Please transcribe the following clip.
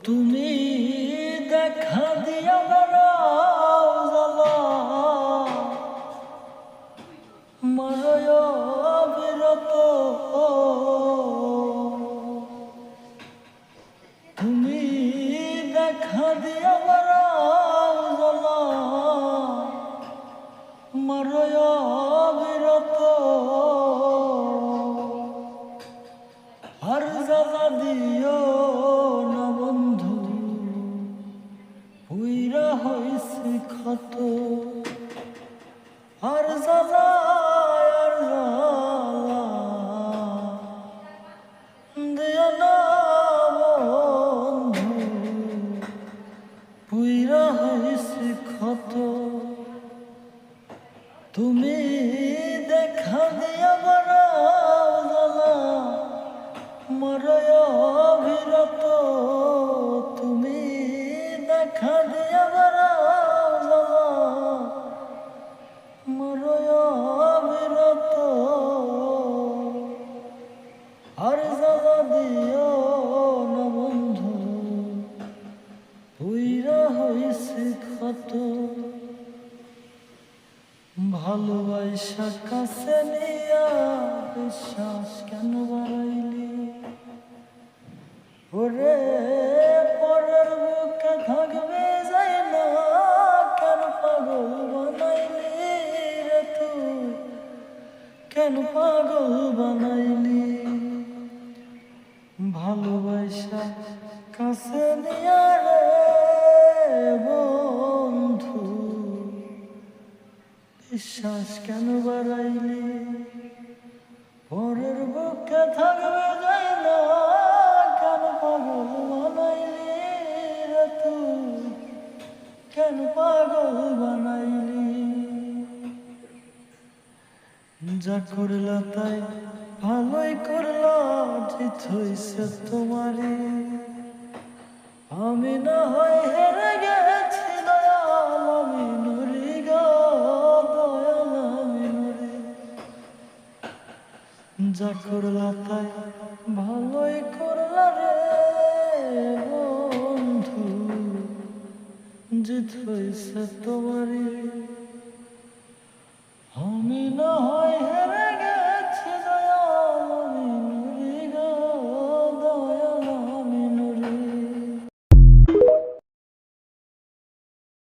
তুমি দেখা দিয়া বেড়াও জ্বালা মারয় বিরত। তুমি দেখা দিয়া বেড়াও জ্বালা মারয় বিরত। আর জ্বালা দিও না বন্ধু পুইরা হইছে ক্ষত। আর জ্বালা আর জ্বালা দিও না বন্ধু পুইরা হইছে ক্ষত। তুমি দেখা দিয়া বেড়াও জ্বালা মারয় বিরত। তুমি দেখা দিয়া বেড়াও জ্বালা মারয় বিরত। আর জ্বালা দিও না বন্ধু পুইরা হইছে ক্ষত। ভালোবাসা কাছে নিয়া বিশ্বাস কেন বাড়াইলি ওরে? পরের বুকে থাকবে যাই না কেন পাগল বানাইলি রে তুই? কেন পাগল বানাইলি? ভালোবাসা কাছে নিয়া রে বন্ধু বিশ্বাস কেন বাড়াইলি? পরের বুকে থাকবে যাই না কেন পাগল বানাইলি রে তুই? কেন পাগল বানাইলি? যা করলা তাই ভালোই করলা, জিত হইছে তোমারই। আমি না হয় হেরে গেছি দয়াল, আমি নুরি গো দয়াল, আমি নুরি। যা করলা তাই ভালোই করলা রে বন্ধু, জিত হইছে তোমারই। আমি না হয়